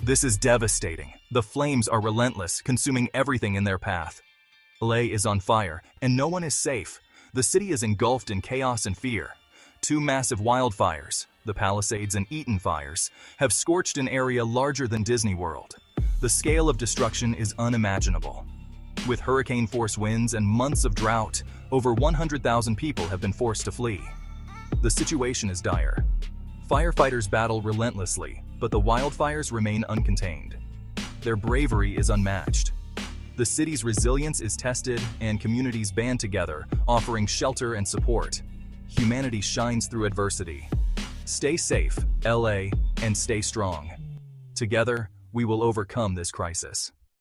This is devastating. The flames are relentless, consuming everything in their path. LA is on fire, and no one is safe. The city is engulfed in chaos and fear. Two massive wildfires, the Palisades and Eaton fires, have scorched an area larger than Disney World. The scale of destruction is unimaginable. With hurricane-force winds and months of drought, over 100,000 people have been forced to flee. The situation is dire. Firefighters battle relentlessly, but the wildfires remain uncontained. Their bravery is unmatched. The city's resilience is tested, and communities band together, offering shelter and support. Humanity shines through adversity. Stay safe, LA, and stay strong. Together, we will overcome this crisis.